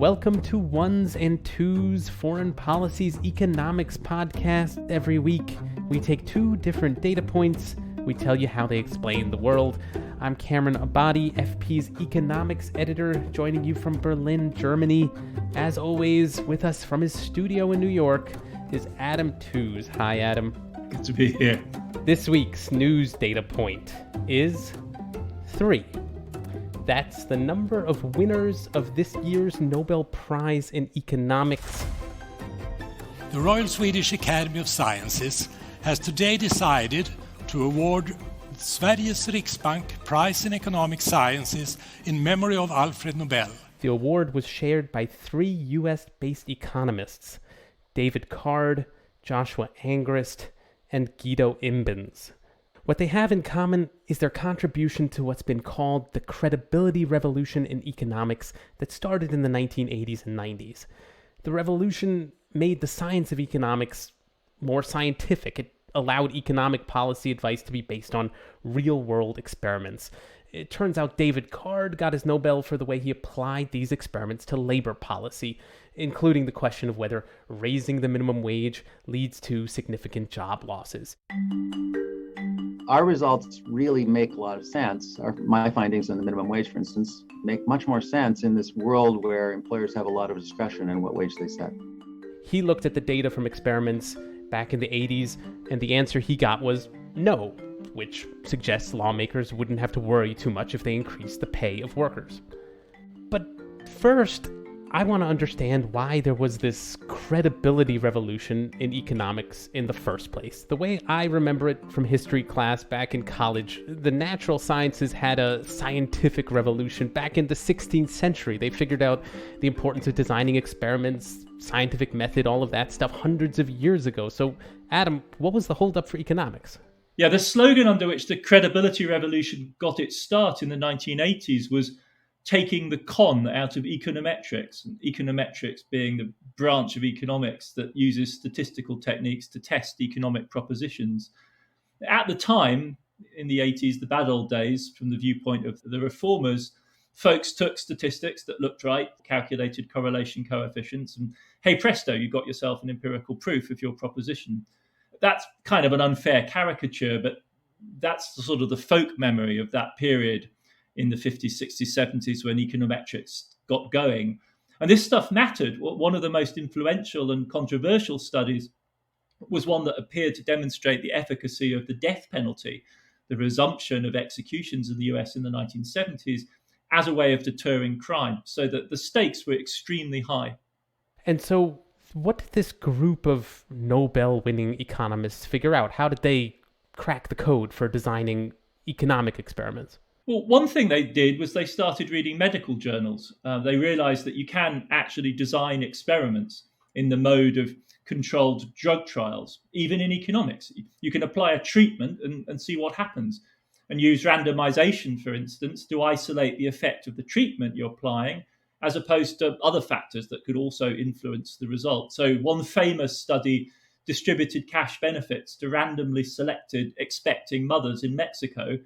Welcome to Ones and Tooze, Foreign Policy's economics podcast. Every week, we take two different data points. We tell you how they explain the world. I'm Cameron Abadi, FP's economics editor, joining you from Berlin, Germany. As always, with us from his studio in New York is Adam Tooze. Hi, Adam. Good to be here. This week's news data point is 3. That's the number of winners of this year's Nobel Prize in economics. The Royal Swedish Academy of Sciences has today decided to award Sveriges Riksbank Prize in Economic Sciences in memory of Alfred Nobel. The award was shared by 3 US-based economists, David Card, Joshua Angrist, and Guido Imbens. What they have in common is their contribution to what's been called the credibility revolution in economics that started in the 1980s and 90s. The revolution made the science of economics more scientific. It allowed economic policy advice to be based on real-world experiments. It turns out David Card got his Nobel for the way he applied these experiments to labor policy, including the question of whether raising the minimum wage leads to significant job losses. Our results really make a lot of sense. My findings on the minimum wage, for instance, make much more sense in this world where employers have a lot of discretion in what wage they set. He looked at the data from experiments back in the 80s, and the answer he got was no, which suggests lawmakers wouldn't have to worry too much if they increased the pay of workers. But first, I want to understand why there was this credibility revolution in economics in the first place. The way I remember it from history class back in college, the natural sciences had a scientific revolution back in the 16th century. They figured out the importance of designing experiments, scientific method, all of that stuff hundreds of years ago. So, Adam, what was the holdup for economics? Yeah, the slogan under which the credibility revolution got its start in the 1980s was taking the con out of econometrics, and econometrics being the branch of economics that uses statistical techniques to test economic propositions. At the time, in the 80s, the bad old days, from the viewpoint of the reformers, folks took statistics that looked right, calculated correlation coefficients, and hey presto, you got yourself an empirical proof of your proposition. That's kind of an unfair caricature, but that's the sort of the folk memory of that period in the 50s, 60s, 70s when econometrics got going. And this stuff mattered. One of the most influential and controversial studies was one that appeared to demonstrate the efficacy of the death penalty, the resumption of executions in the US in the 1970s, as a way of deterring crime, so that the stakes were extremely high. And so what did this group of Nobel-winning economists figure out? How did they crack the code for designing economic experiments? Well, one thing they did was they started reading medical journals. They realized that you can actually design experiments in the mode of controlled drug trials, even in economics. You can apply a treatment and see what happens, and use randomization, for instance, to isolate the effect of the treatment you're applying, as opposed to other factors that could also influence the result. So one famous study distributed cash benefits to randomly selected expecting mothers in Mexico,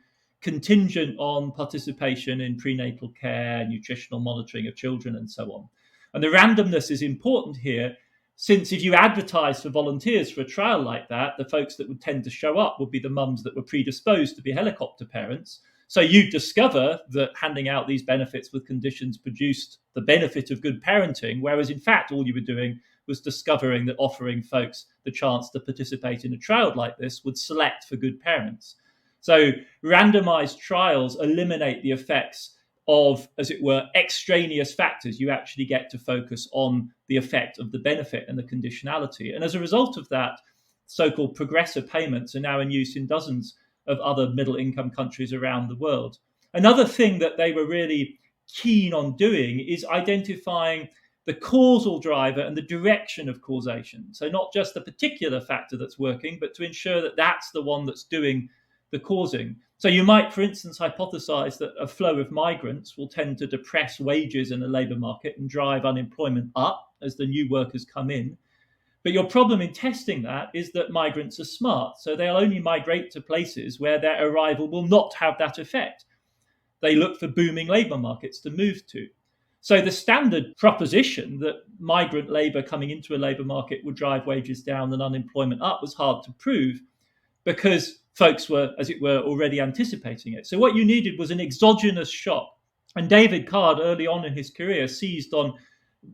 contingent on participation in prenatal care, nutritional monitoring of children, and so on. And the randomness is important here, since if you advertise for volunteers for a trial like that, the folks that would tend to show up would be the mums that were predisposed to be helicopter parents. So you discover that handing out these benefits with conditions produced the benefit of good parenting, whereas in fact all you were doing was discovering that offering folks the chance to participate in a trial like this would select for good parents. So randomized trials eliminate the effects of, as it were, extraneous factors. You actually get to focus on the effect of the benefit and the conditionality. And as a result of that, so-called progressor payments are now in use in dozens of other middle-income countries around the world. Another thing that they were really keen on doing is identifying the causal driver and the direction of causation. So not just the particular factor that's working, but to ensure that that's the one that's doing the causing. So you might, for instance, hypothesize that a flow of migrants will tend to depress wages in the labour market and drive unemployment up as the new workers come in. But your problem in testing that is that migrants are smart, so they'll only migrate to places where their arrival will not have that effect. They look for booming labour markets to move to. So the standard proposition that migrant labour coming into a labour market would drive wages down and unemployment up was hard to prove because folks were, as it were, already anticipating it. So what you needed was an exogenous shock. And David Card, early on in his career, seized on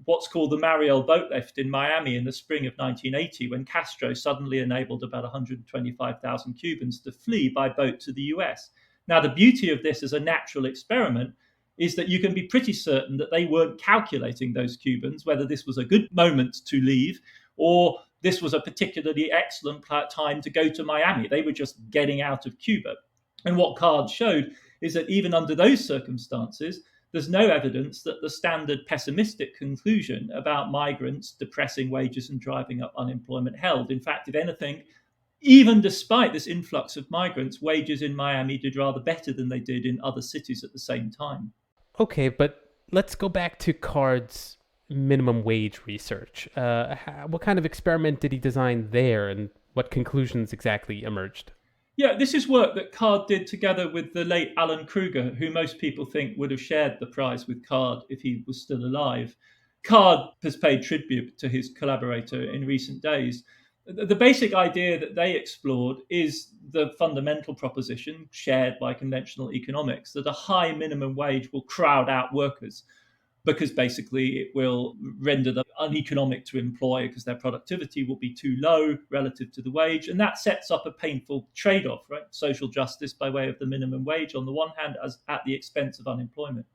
what's called the Mariel boat lift in Miami in the spring of 1980, when Castro suddenly enabled about 125,000 Cubans to flee by boat to the US. Now, the beauty of this as a natural experiment is that you can be pretty certain that they weren't calculating, those Cubans, whether this was a good moment to leave or this was a particularly excellent time to go to Miami. They were just getting out of Cuba. And what Card showed is that even under those circumstances, there's no evidence that the standard pessimistic conclusion about migrants depressing wages and driving up unemployment held. In fact, if anything, even despite this influx of migrants, wages in Miami did rather better than they did in other cities at the same time. Okay, but let's go back to Card's minimum wage research. What kind of experiment did he design there, and what conclusions exactly emerged? Yeah, this is work that Card did together with the late Alan Kruger, who most people think would have shared the prize with Card if he was still alive. Card has paid tribute to his collaborator in recent days. The basic idea that they explored is the fundamental proposition shared by conventional economics that a high minimum wage will crowd out workers, because basically it will render them uneconomic to employ because their productivity will be too low relative to the wage. And that sets up a painful trade-off, right? Social justice by way of the minimum wage on the one hand, as at the expense of unemployment.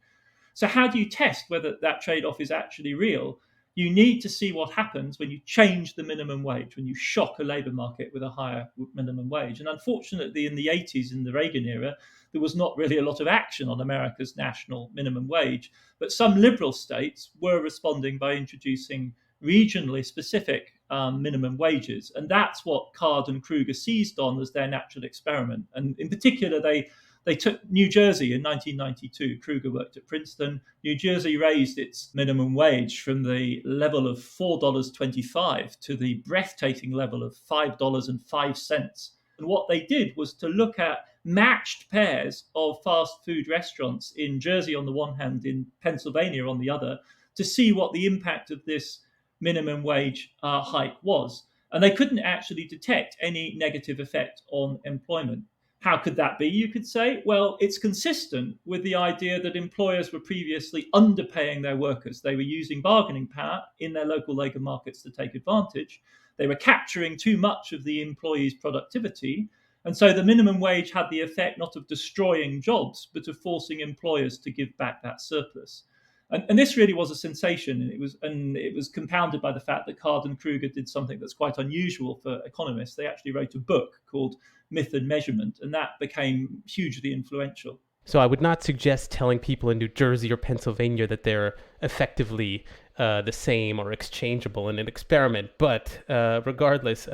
So how do you test whether that trade-off is actually real? You need to see what happens when you change the minimum wage, when you shock a labour market with a higher minimum wage. And unfortunately, in the 80s, in the Reagan era, there was not really a lot of action on America's national minimum wage. But some liberal states were responding by introducing regionally specific minimum wages. And that's what Card and Kruger seized on as their natural experiment. And in particular, they took New Jersey in 1992. Kruger worked at Princeton. New Jersey raised its minimum wage from the level of $4.25 to the breathtaking level of $5.05. And what they did was to look at matched pairs of fast food restaurants in Jersey on the one hand, in Pennsylvania on the other, to see what the impact of this minimum wage hike was. And they couldn't actually detect any negative effect on employment. How could that be, you could say? Well, it's consistent with the idea that employers were previously underpaying their workers. They were using bargaining power in their local labour markets to take advantage. They were capturing too much of the employee's productivity. And so the minimum wage had the effect not of destroying jobs, but of forcing employers to give back that surplus. And this really was a sensation, and it was compounded by the fact that Card and Kruger did something that's quite unusual for economists. They actually wrote a book called Myth and Measurement, and that became hugely influential. So I would not suggest telling people in New Jersey or Pennsylvania that they're effectively the same or exchangeable in an experiment. But regardless,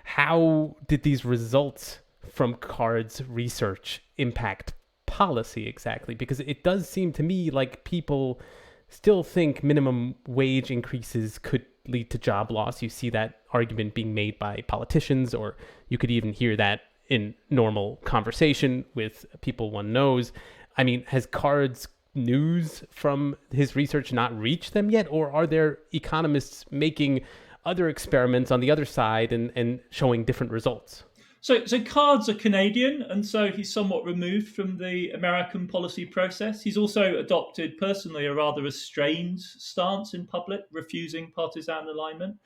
how did these results from Card's research impact policy exactly? Because it does seem to me like people still think minimum wage increases could lead to job loss. You see that argument being made by politicians, or you could even hear that in normal conversation with people one knows. I mean, has Card's news from his research not reached them yet? Or are there economists making other experiments on the other side and showing different results? So Card's a Canadian, and so he's somewhat removed from the American policy process. He's also adopted personally a rather restrained stance in public, refusing partisan alignment.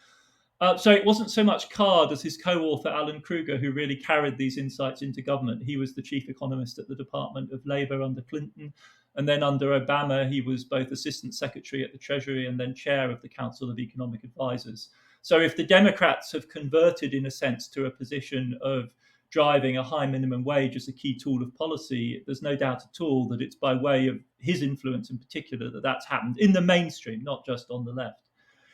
So it wasn't so much Card as his co-author Alan Kruger who really carried these insights into government. He was the chief economist at the Department of Labor under Clinton, and then under Obama he was both assistant secretary at the Treasury and then chair of the Council of Economic Advisors. So if the Democrats have converted in a sense to a position of driving a high minimum wage as a key tool of policy, there's no doubt at all that it's by way of his influence in particular that that's happened in the mainstream, not just on the left.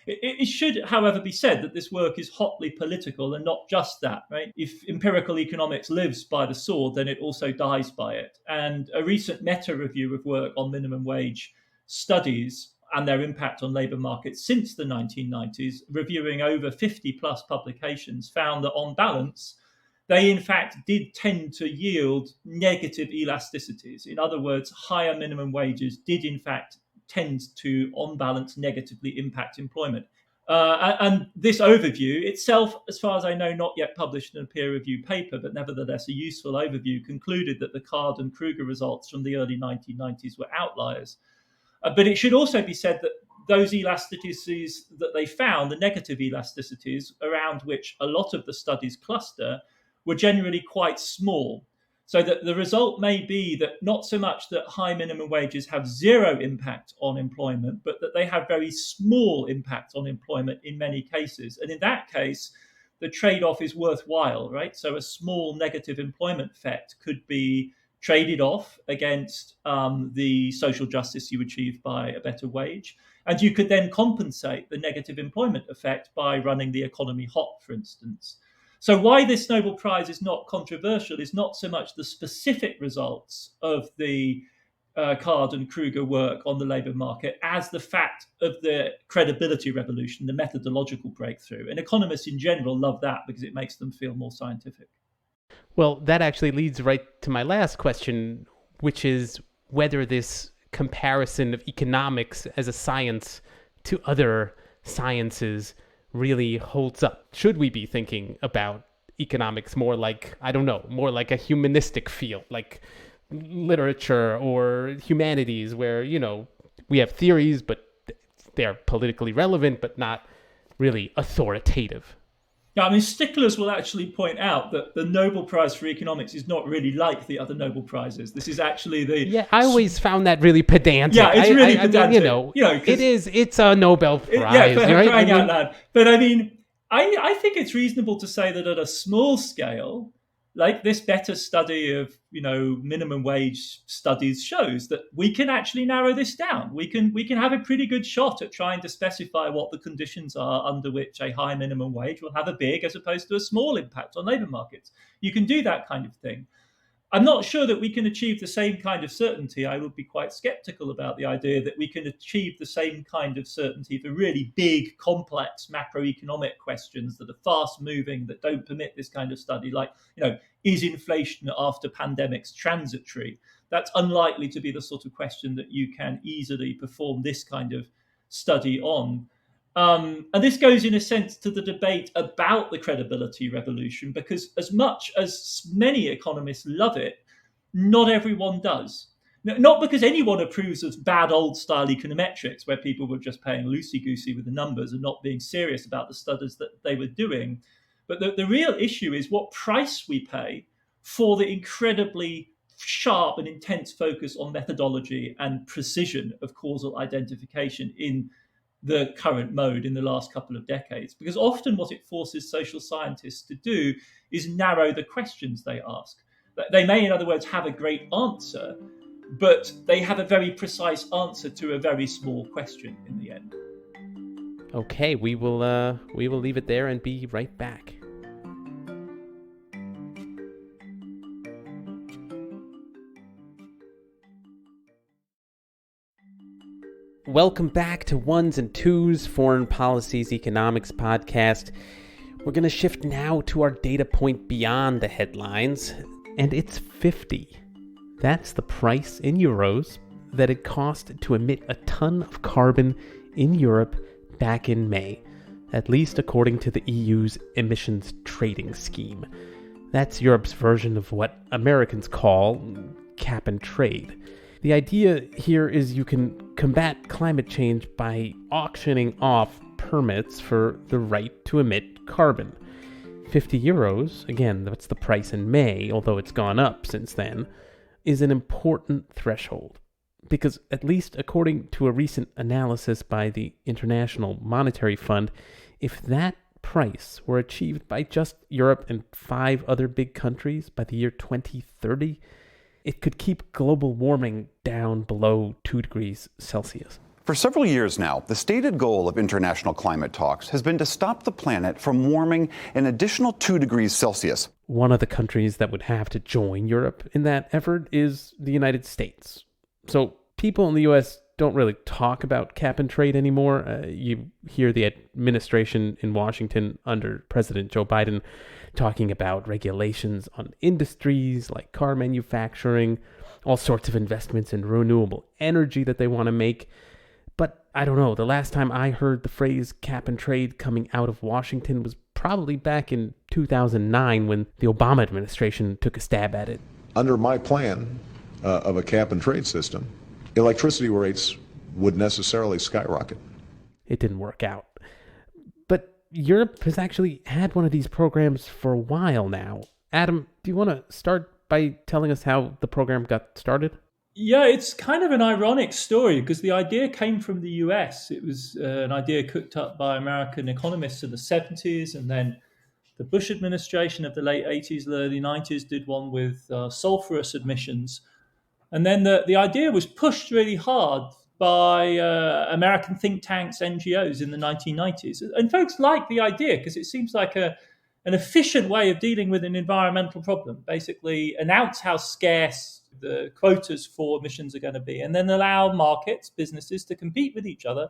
It should, however, be said that this work is hotly political and not just that, right? If empirical economics lives by the sword, then it also dies by it. And a recent meta-review of work on minimum wage studies and their impact on labour markets since the 1990s, reviewing over 50 plus publications, found that on balance, they in fact did tend to yield negative elasticities. In other words, higher minimum wages did in fact tend to, on balance, negatively impact employment. And this overview itself, as far as I know, not yet published in a peer-reviewed paper, but nevertheless a useful overview, concluded that the Card and Kruger results from the early 1990s were outliers. But it should also be said that those elasticities that they found, the negative elasticities around which a lot of the studies cluster, were generally quite small. So that the result may be that not so much that high minimum wages have zero impact on employment, but that they have very small impact on employment in many cases. And in that case, the trade-off is worthwhile, right? So a small negative employment effect could be traded off against the social justice you achieve by a better wage. And you could then compensate the negative employment effect by running the economy hot, for instance. So why this Nobel Prize is not controversial is not so much the specific results of the Card and Kruger work on the labour market as the fact of the credibility revolution, the methodological breakthrough. And economists in general love that because it makes them feel more scientific. Well, that actually leads right to my last question, which is whether this comparison of economics as a science to other sciences really holds up. Should we be thinking about economics more like, I don't know, more like a humanistic field, like literature or humanities, where, you know, we have theories, but they're politically relevant, but not really authoritative? Yeah, I mean, sticklers will actually point out that the Nobel Prize for Economics is not really like the other Nobel Prizes. This is actually the... Yeah, I always found that really pedantic. Yeah, it's really pedantic. I mean, it's a Nobel Prize. Right? Crying out loud. But I mean, I think it's reasonable to say that at a small scale, like this better study of, minimum wage studies shows that we can actually narrow this down. We can have a pretty good shot at trying to specify what the conditions are under which a high minimum wage will have a big as opposed to a small impact on labour markets. You can do that kind of thing. I'm not sure that we can achieve the same kind of certainty. I would be quite skeptical about the idea that we can achieve the same kind of certainty for really big, complex macroeconomic questions that are fast moving, that don't permit this kind of study, like, is inflation after pandemics transitory? That's unlikely to be the sort of question that you can easily perform this kind of study on. And this goes, in a sense, to the debate about the credibility revolution, because as much as many economists love it, not everyone does. Not because anyone approves of bad old-style econometrics, where people were just playing loosey-goosey with the numbers and not being serious about the studies that they were doing. But the real issue is what price we pay for the incredibly sharp and intense focus on methodology and precision of causal identification in the current mode in the last couple of decades. Because often what it forces social scientists to do is narrow the questions they ask. They may, in other words, have a great answer, but they have a very precise answer to a very small question in the end. Okay, we will leave it there and be right back. Welcome back to Ones and Twos, Foreign Policy's Economics podcast. We're going to shift now to our data point beyond the headlines, and it's 50. That's the price in euros that it cost to emit a ton of carbon in Europe back in May, at least according to the EU's emissions trading scheme. That's Europe's version of what Americans call cap and trade. The idea here is you can combat climate change by auctioning off permits for the right to emit carbon. 50 euros, again, that's the price in May, although it's gone up since then, is an important threshold. Because at least according to a recent analysis by the International Monetary Fund, if that price were achieved by just Europe and 5 other big countries by the year 2030, it could keep global warming down below 2 degrees Celsius. For several years now, the stated goal of international climate talks has been to stop the planet from warming an additional 2 degrees Celsius. One of the countries that would have to join Europe in that effort is the United States. So people in the U.S. don't really talk about cap and trade anymore. You hear the administration in Washington under President Joe Biden talking about regulations on industries like car manufacturing, all sorts of investments in renewable energy that they want to make. I don't know. The last time I heard the phrase cap and trade coming out of Washington was probably back in 2009 when the Obama administration took a stab at it. Under my plan of a cap and trade system, electricity rates would necessarily skyrocket. It didn't work out. But Europe has actually had one of these programs for a while now. Adam, do you want to start by telling us how the program got started? Yeah, it's kind of an ironic story because the idea came from the US. It was an idea cooked up by American economists in the 70s, and then the Bush administration of the late 80s, the early 90s did one with sulfurous emissions. And then the idea was pushed really hard by American think tanks, NGOs in the 1990s. And folks liked the idea because it seems like an efficient way of dealing with an environmental problem. Basically, announce how scarce the quotas for emissions are going to be, and then allow markets, businesses to compete with each other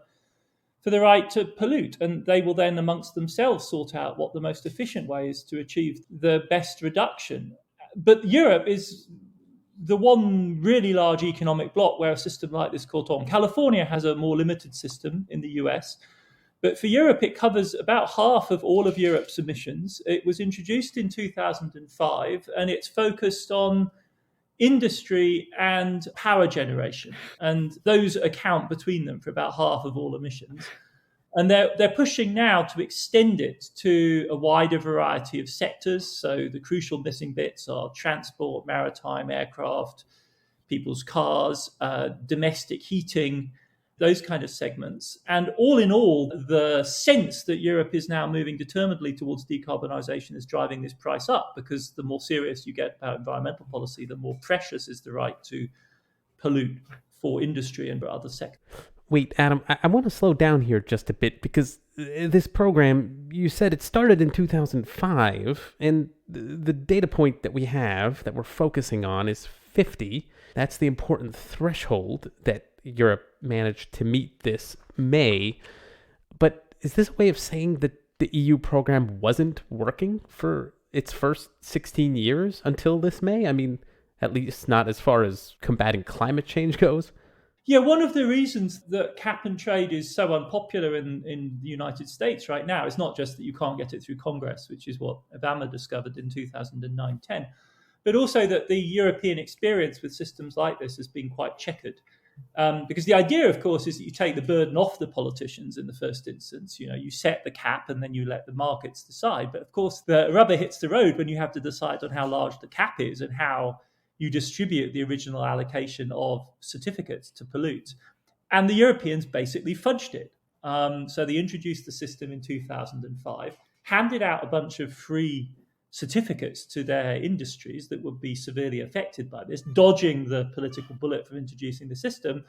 for the right to pollute. And they will then amongst themselves sort out what the most efficient way is to achieve the best reduction. But Europe is the one really large economic bloc where a system like this caught on. California has a more limited system in the US, but for Europe, it covers about half of all of Europe's emissions. It was introduced in 2005, and it's focused on industry and power generation. And those account between them for about half of all emissions. And they're pushing now to extend it to a wider variety of sectors. So the crucial missing bits are transport, maritime, aircraft, people's cars, domestic heating, those kind of segments. And all in all, the sense that Europe is now moving determinedly towards decarbonisation is driving this price up, because the more serious you get about environmental policy, the more precious is the right to pollute for industry and for other sectors. Wait, Adam, I want to slow down here just a bit, because this program, you said it started in 2005, and the data point that we have that we're focusing on is 50. That's the important threshold that Europe managed to meet this May. But is this a way of saying that the EU program wasn't working for its first 16 years until this May? I mean, at least not as far as combating climate change goes. Yeah, one of the reasons that cap and trade is so unpopular in the United States right now is not just that you can't get it through Congress, which is what Obama discovered in 2009-10, but also that the European experience with systems like this has been quite checkered. Because the idea, of course, is that you take the burden off the politicians in the first instance. You know, you set the cap and then you let the markets decide. But of course, the rubber hits the road when you have to decide on how large the cap is and how you distribute the original allocation of certificates to pollute. And the Europeans basically fudged it. So they introduced the system in 2005, handed out a bunch of free certificates to their industries that would be severely affected by this, dodging the political bullet from introducing the system,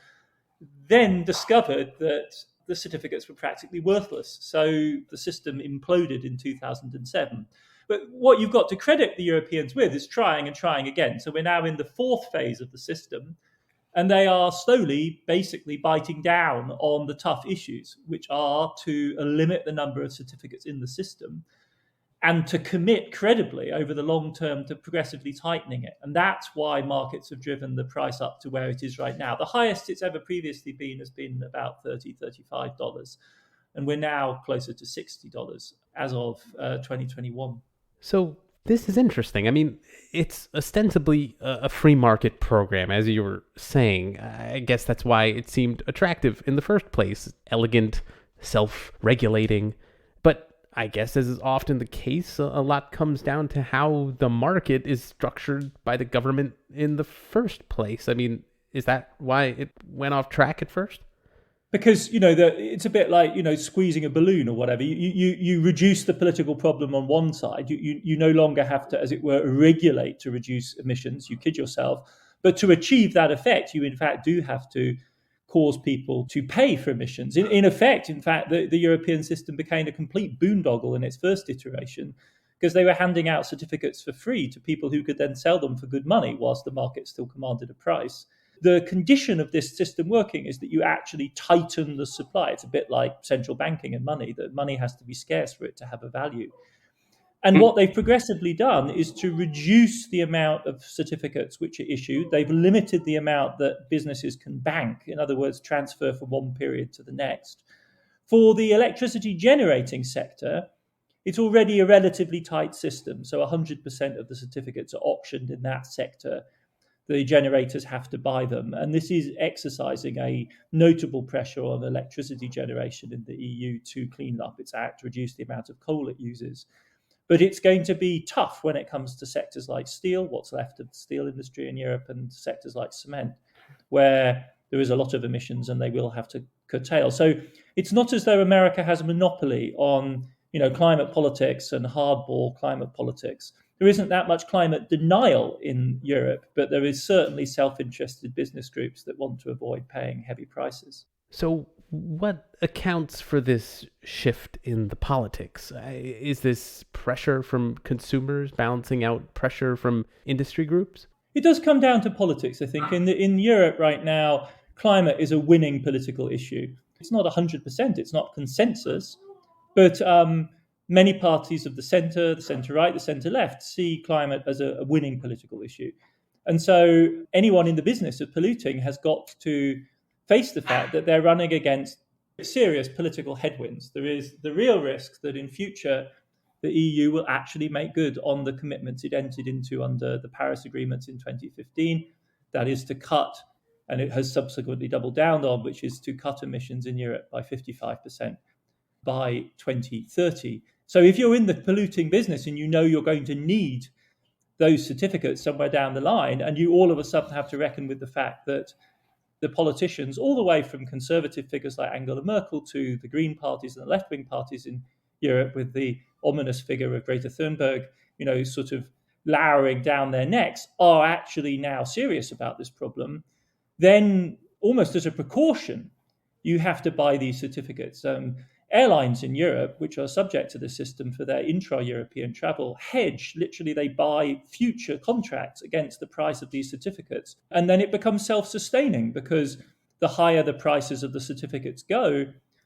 then discovered that the certificates were practically worthless. So the system imploded in 2007. But what you've got to credit the Europeans with is trying and trying again. So we're now in the fourth phase of the system, and they are slowly, basically biting down on the tough issues, which are to limit the number of certificates in the system and to commit credibly over the long term to progressively tightening it. And that's why markets have driven the price up to where it is right now. The highest it's ever previously been has been about $30, $35. And we're now closer to $60 as of 2021. So this is interesting. I mean, it's ostensibly a free market program, as you were saying. I guess that's why it seemed attractive in the first place. Elegant, self-regulating. But I guess, as is often the case, a lot comes down to how the market is structured by the government in the first place. I mean, is that why it went off track at first? Because, it's a bit like, squeezing a balloon or whatever. You reduce the political problem on one side. You no longer have to, as it were, regulate to reduce emissions. You kid yourself. But to achieve that effect, you in fact do have to cause people to pay for emissions. In effect, the European system became a complete boondoggle in its first iteration, because they were handing out certificates for free to people who could then sell them for good money whilst the market still commanded a price. The condition of this system working is that you actually tighten the supply. It's a bit like central banking and money, that money has to be scarce for it to have a value. And what they've progressively done is to reduce the amount of certificates which are issued. They've limited the amount that businesses can bank, in other words, transfer from one period to the next. For the electricity generating sector, it's already a relatively tight system. So 100% of the certificates are auctioned in that sector. The generators have to buy them. And this is exercising a notable pressure on electricity generation in the EU to clean up its act, reduce the amount of coal it uses. But it's going to be tough when it comes to sectors like steel, what's left of the steel industry in Europe, and sectors like cement, where there is a lot of emissions and they will have to curtail. So it's not as though America has a monopoly on, climate politics and hardball climate politics. There isn't that much climate denial in Europe, but there is certainly self-interested business groups that want to avoid paying heavy prices. So what accounts for this shift in the politics? Is this pressure from consumers balancing out pressure from industry groups? It does come down to politics, I think. In Europe right now, climate is a winning political issue. It's not 100%, it's not consensus, but many parties of the centre-right, the centre-left see climate as a winning political issue. And so anyone in the business of polluting has got to face the fact that they're running against serious political headwinds. There is the real risk that in future the EU will actually make good on the commitments it entered into under the Paris Agreement in 2015. That is to cut, and it has subsequently doubled down on, which is to cut emissions in Europe by 55% by 2030. So if you're in the polluting business and you know you're going to need those certificates somewhere down the line, and you all of a sudden have to reckon with the fact that the politicians, all the way from conservative figures like Angela Merkel to the Green parties and the left-wing parties in Europe, with the ominous figure of Greta Thunberg, sort of lowering down their necks, are actually now serious about this problem, then almost as a precaution, you have to buy these certificates. Airlines in Europe, which are subject to the system for their intra-European travel, hedge. Literally, they buy future contracts against the price of these certificates. And then it becomes self-sustaining, because the higher the prices of the certificates go,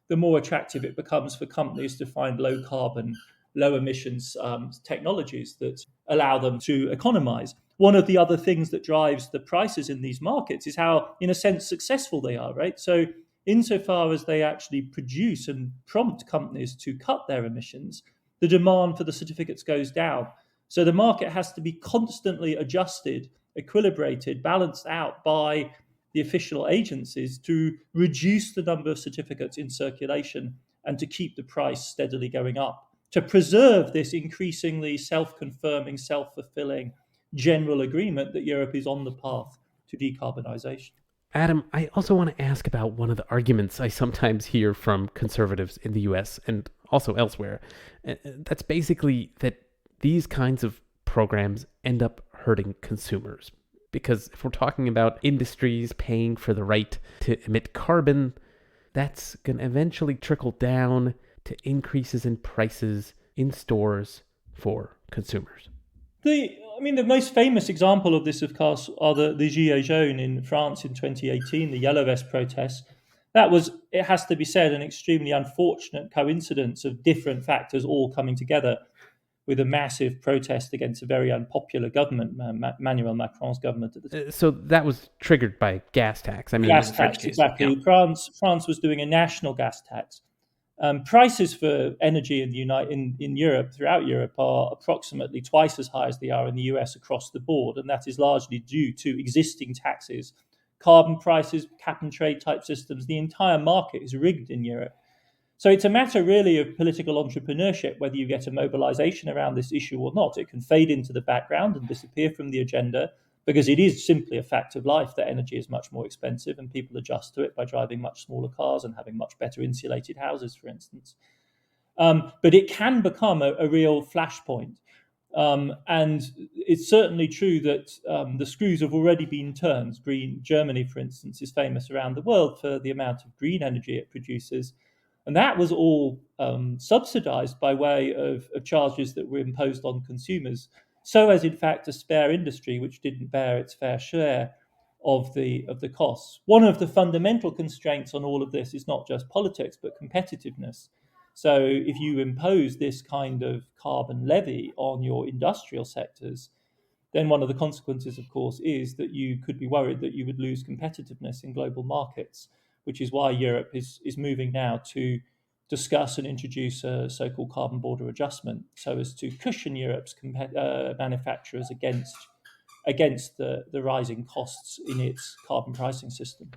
the more attractive it becomes for companies to find low carbon, low emissions technologies that allow them to economize. One of the other things that drives the prices in these markets is how, in a sense, successful they are, right? So insofar as they actually produce and prompt companies to cut their emissions, the demand for the certificates goes down. So the market has to be constantly adjusted, equilibrated, balanced out by the official agencies to reduce the number of certificates in circulation and to keep the price steadily going up, to preserve this increasingly self-confirming, self-fulfilling general agreement that Europe is on the path to decarbonisation. Adam, I also want to ask about one of the arguments I sometimes hear from conservatives in the US and also elsewhere. That's basically that these kinds of programs end up hurting consumers. Because if we're talking about industries paying for the right to emit carbon, that's going to eventually trickle down to increases in prices in stores for consumers. The most famous example of this, of course, are the Gilets jaunes in France in 2018, the Yellow Vest protests. That was, it has to be said, an extremely unfortunate coincidence of different factors all coming together, with a massive protest against a very unpopular government, Emmanuel Macron's government at the time. So that was triggered by gas tax. Gas tax, exactly. Yeah. France was doing a national gas tax. Prices for energy in Europe, throughout Europe, are approximately twice as high as they are in the US across the board, and that is largely due to existing taxes, carbon prices, cap and trade type systems. The entire market is rigged in Europe. So it's a matter really of political entrepreneurship, whether you get a mobilization around this issue or not. It can fade into the background and disappear from the agenda, because it is simply a fact of life that energy is much more expensive, and people adjust to it by driving much smaller cars and having much better insulated houses, for instance. But it can become a real flashpoint. And it's certainly true that the screws have already been turned. Germany, for instance, is famous around the world for the amount of green energy it produces. And that was all subsidized by way of charges that were imposed on consumers, so as, in fact, to spare industry, which didn't bear its fair share of the costs. One of the fundamental constraints on all of this is not just politics, but competitiveness. So if you impose this kind of carbon levy on your industrial sectors, then one of the consequences, of course, is that you could be worried that you would lose competitiveness in global markets, which is why Europe is moving now to discuss and introduce a so-called carbon border adjustment, so as to cushion Europe's manufacturers against the rising costs in its carbon pricing system.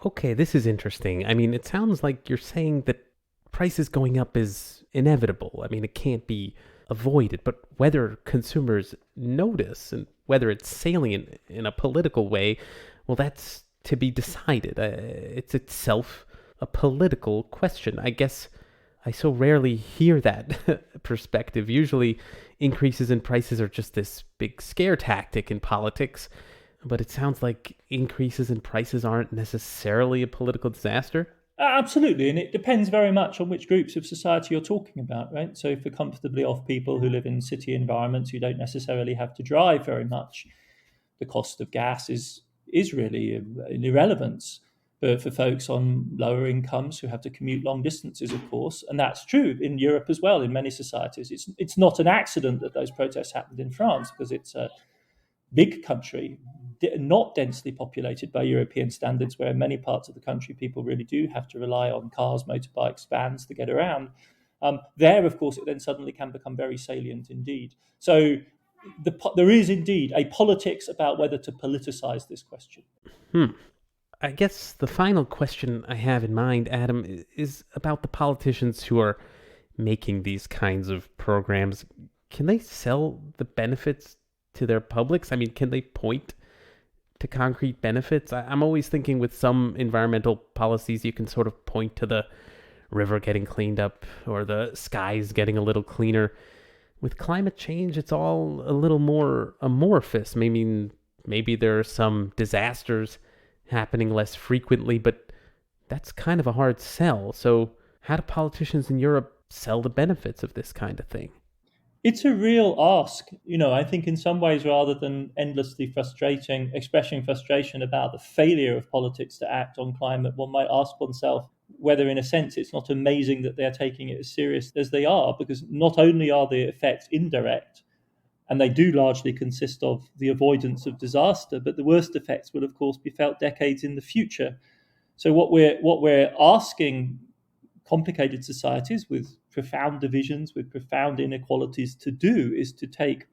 Okay, this is interesting. I mean, it sounds like you're saying that prices going up is inevitable. I mean, it can't be avoided, but whether consumers notice and whether it's salient in a political way, well, that's to be decided. It's itself a political question. I guess I so rarely hear that perspective. Usually increases in prices are just this big scare tactic in politics, but it sounds like increases in prices aren't necessarily a political disaster. Absolutely, and it depends very much on which groups of society you're talking about, right? So for comfortably off people who live in city environments who don't necessarily have to drive very much, the cost of gas is really an irrelevance. But for folks on lower incomes who have to commute long distances, of course, and that's true in Europe as well, in many societies. It's not an accident that those protests happened in France, because it's a big country, not densely populated by European standards, where in many parts of the country people really do have to rely on cars, motorbikes, vans to get around. There, of course, it then suddenly can become very salient indeed. So there is indeed a politics about whether to politicize this question. I guess the final question I have in mind, Adam, is about the politicians who are making these kinds of programs. Can they sell the benefits to their publics? I mean, can they point to concrete benefits? I'm always thinking with some environmental policies, you can sort of point to the river getting cleaned up or the skies getting a little cleaner. With climate change, it's all a little more amorphous. I mean, maybe there are some disasters happening less frequently, but that's kind of a hard sell. So how do politicians in Europe sell the benefits of this kind of thing? It's a real ask. I think in some ways, rather than endlessly expressing frustration about the failure of politics to act on climate, one might ask oneself whether, in a sense, it's not amazing that they're taking it as serious as they are, because not only are the effects indirect, and they do largely consist of the avoidance of disaster, but the worst effects will, of course, be felt decades in the future. So what we're asking complicated societies with profound divisions, with profound inequalities to do, is to take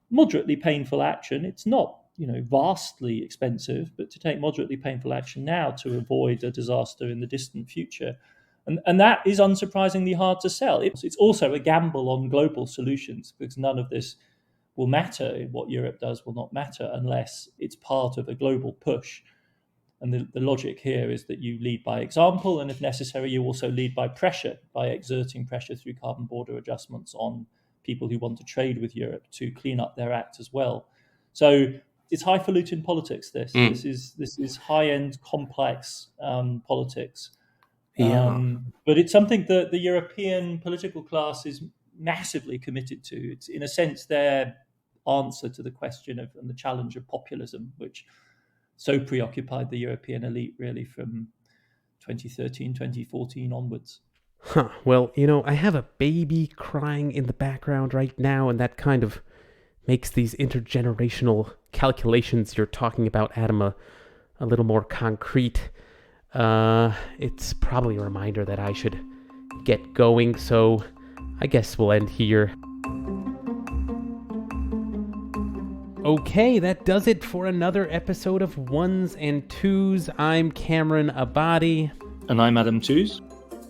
moderately painful action. It's not, vastly expensive, but to take moderately painful action now to avoid a disaster in the distant future. And that is unsurprisingly hard to sell. It's also a gamble on global solutions, because none of this will matter. What Europe does will not matter unless it's part of a global push. And the logic here is that you lead by example, and if necessary, you also lead by pressure, by exerting pressure through carbon border adjustments on people who want to trade with Europe to clean up their act as well. So it's highfalutin politics, this. This is high-end, complex politics. But it's something that the European political class is massively committed to. It's, in a sense, their answer to the question of and the challenge of populism, which so preoccupied the European elite really from 2013, 2014 onwards. Well, I have a baby crying in the background right now, and that kind of makes these intergenerational calculations you're talking about, Adam, a little more concrete. It's probably a reminder that I should get going, so I guess we'll end here. Okay, that does it for another episode of Ones and Twos. I'm Cameron Abadi. And I'm Adam Tooze.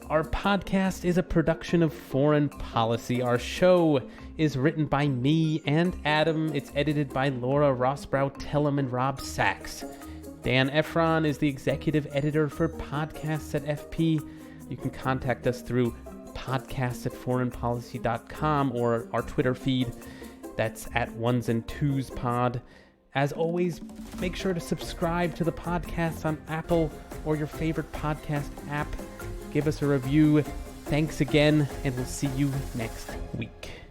Our podcast is a production of Foreign Policy. Our show is written by me and Adam. It's edited by Laura Rossbrow-Tellem and Rob Sachs. Dan Efron is the executive editor for Podcasts at FP. You can contact us through podcasts@foreignpolicy.com or our Twitter feed. That's at Ones and Twos Pod. As always, make sure to subscribe to the podcast on Apple or your favorite podcast app. Give us a review. Thanks again, and we'll see you next week.